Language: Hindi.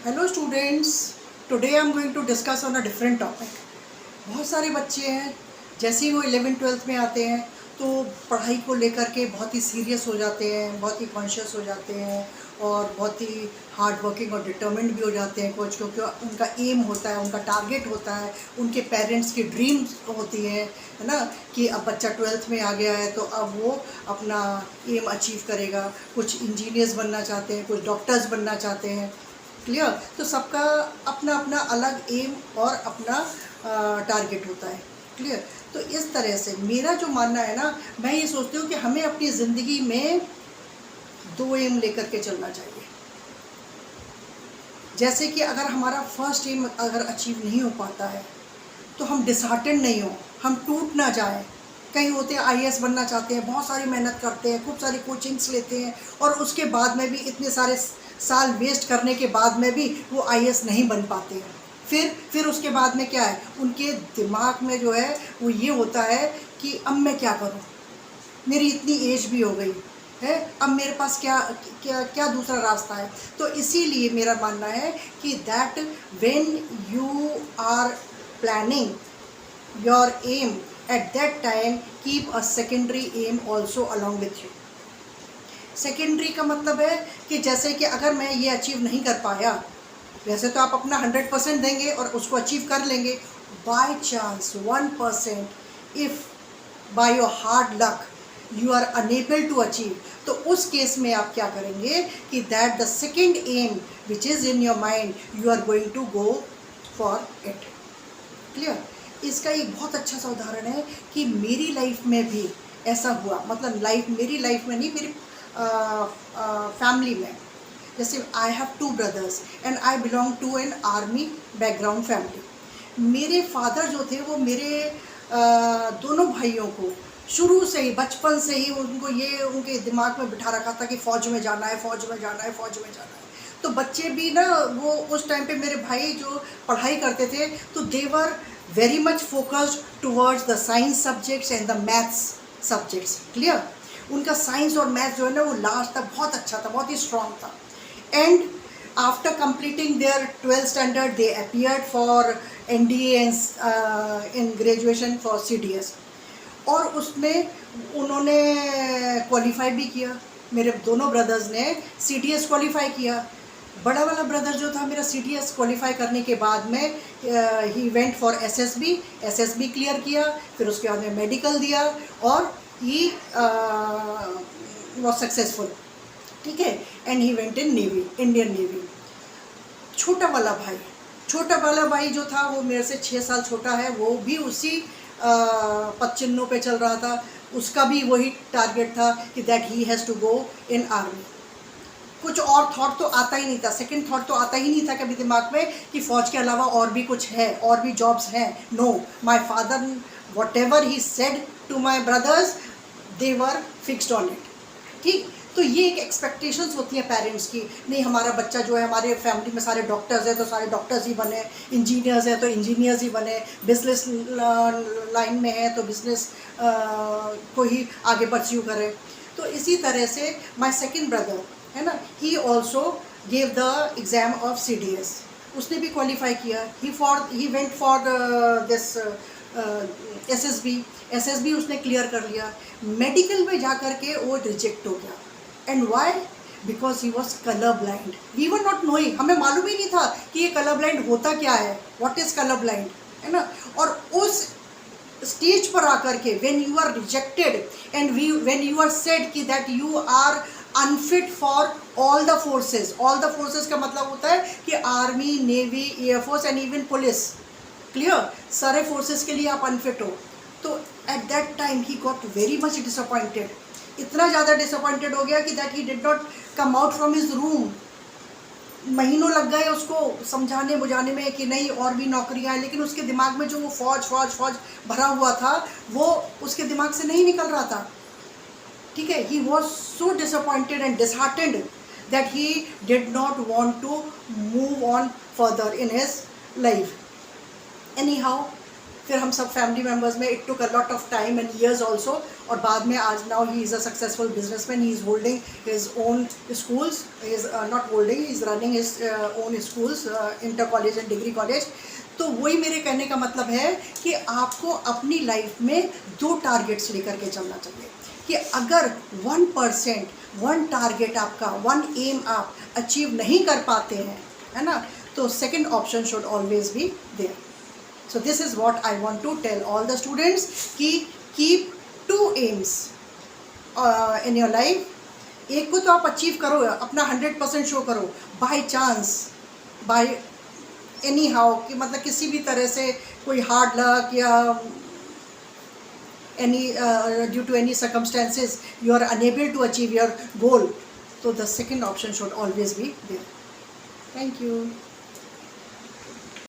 Hello students, today I am going to discuss on a different topic. बहुत सारे बच्चे हैं, जैसे ही वो 11th-12th में आते हैं तो पढ़ाई को लेकर के बहुत ही सीरियस हो जाते हैं, बहुत ही कॉन्शियस हो जाते हैं और बहुत ही हार्ड वर्किंग और डिटर्मिन्ड भी हो जाते हैं कुछ, क्योंकि उनका एम होता है, उनका टारगेट होता है, उनके पेरेंट्स की ड्रीम्स होती है ना, कि अब बच्चा 12th में आ गया है तो अब वो अपना एम अचीव करेगा। कुछ इंजीनियर्स बनना चाहते हैं, कुछ डॉक्टर्स बनना चाहते हैं। क्लियर? तो सबका अपना अपना अलग एम और अपना टारगेट होता है। क्लियर? तो इस तरह से मेरा जो मानना है ना, मैं ये सोचती हूँ कि हमें अपनी ज़िंदगी में 2 एम लेकर के चलना चाहिए। जैसे कि अगर हमारा फर्स्ट एम अगर अचीव नहीं हो पाता है तो हम डिसहार्टेंड नहीं हो, हम टूट ना जाए। कई होते हैं आईएएस बनना चाहते हैं, बहुत सारी मेहनत करते हैं, खूब सारी कोचिंग्स लेते हैं और उसके बाद में भी इतने सारे साल वेस्ट करने के बाद में भी वो आईएएस नहीं बन पाते हैं। फिर उसके बाद में क्या है, उनके दिमाग में जो है वो ये होता है कि अब मैं क्या करूँ, मेरी इतनी एज भी हो गई है, अब मेरे पास क्या क्या क्या दूसरा रास्ता है। तो इसीलिए मेरा मानना है कि that when you are planning your aim at that time keep a secondary aim also along with you. Secondary का मतलब है कि जैसे कि अगर मैं ये अचीव नहीं कर पाया, वैसे तो आप अपना 100% देंगे और उसको अचीव कर लेंगे, by chance 1% if by your hard luck you are unable to achieve, तो उस केस में आप क्या करेंगे कि that the second aim which is in your mind you are going to go for it. Clear? इसका एक बहुत अच्छा सा उदाहरण है कि मेरी लाइफ में भी ऐसा हुआ, मतलब मेरी लाइफ में नहीं, मेरी फैमिली में। जैसे I have 2 brothers and I belong to an army background family. मेरे फादर जो थे वो मेरे दोनों भाइयों को शुरू से ही, बचपन से ही उनको ये उनके दिमाग में बिठा रखा था कि फ़ौज में जाना है, फ़ौज में जाना है, फ़ौज में जाना है। तो बच्चे भी ना, वो उस टाइम पे मेरे भाई जो पढ़ाई करते थे तो they were very much focused towards the science subjects and the maths subjects. Clear? उनका साइंस और मैथ्स जो है ना वो लास्ट तक बहुत अच्छा था, बहुत ही स्ट्रांग था। And after completing their 12th standard they appeared for NDA and in graduation for CDS, और उसमें उन्होंने क्वालिफाई भी किया। मेरे दोनों ब्रदर्स ने CDS क्वालिफाई किया। बड़ा वाला ब्रदर जो था मेरा CDS क्वालिफाई करने के बाद में he went for SSB clear किया, फिर उसके बाद में मेडिकल दिया और ही वॉज सक्सेसफुल। ठीक है? And he went in navy, Indian navy. छोटा वाला भाई जो था वो मेरे से 6 साल छोटा है, वो भी उसी पदचिन्हों पे चल रहा था। उसका भी वही टारगेट था कि that he has to go in army. कुछ और थॉट तो आता ही नहीं था, सेकंड थॉट तो आता ही नहीं था कभी दिमाग में कि फ़ौज के अलावा और भी कुछ है, और भी जॉब्स हैं। No, my father whatever he said to my brothers they were fixed on it. ठीक? तो ये एक एक्सपेक्टेशंस होती हैं पेरेंट्स की, नहीं हमारा बच्चा जो है, हमारे फैमिली में सारे डॉक्टर्स हैं तो सारे डॉक्टर्स ही बने, इंजीनियर्स हैं तो इंजीनियर्स ही बने, बिजनेस लाइन में है तो बिजनेस को ही आगे परस्यू करें। तो इसी तरह से माय सेकंड ब्रदर है ना, he also gave the exam of CDS। उसने भी क्वालिफाई किया। He went for this SSB उसने क्लियर कर लिया। मेडिकल में जा कर के वो रिजेक्ट हो गया। And why? Because he was colour blind. We were not knowing, हमें मालूम ही नहीं था कि ये कलर ब्लाइंड होता क्या है, व्हाट इज़ कलर ब्लाइंड, है ना। और उस स्टेज पर आकर के when you are rejected and when you are said कि that you are unfit for all the forces का मतलब होता है कि army, navy, air force and even police. Clear? सारे फोर्सेस के लिए आप अनफिट हो। तो at that time he got very much disappointed. इतना ज़्यादा डिसअपॉइंटेड हो गया कि that he did not come out from his room. महीनों लग गए उसको समझाने बुझाने में कि नहीं और भी नौकरियां हैं, लेकिन उसके दिमाग में जो वो फौज भरा हुआ था वो उसके दिमाग से नहीं निकल रहा था। ठीक है? He was so disappointed and disheartened that he did not want to move on further in his life. Anyhow, फिर हम सब फैमिली मेम्बर्स में it took a lot of time and years also, और बाद में आज now he is a successful businessman, he is holding his own schools, he is not holding, he is running his own schools, inter college and degree college. तो वही मेरे कहने का मतलब है कि आपको अपनी लाइफ में 2 टारगेट्स लेकर के चलना चाहिए, कि अगर 1%, 1 टारगेट आपका, 1 एम आप अचीव नहीं कर पाते हैं, है ना, तो second option should always be there. So this is what I want to tell all the students कि keep 2 aims in your life. एक को तो आप अचीव करो, अपना 100% शो करो, by chance, by any how, कि मतलब किसी भी तरह से कोई हार्ड लक या any due to any circumstances you are unable to achieve your goal, so the second option should always be there. Thank you.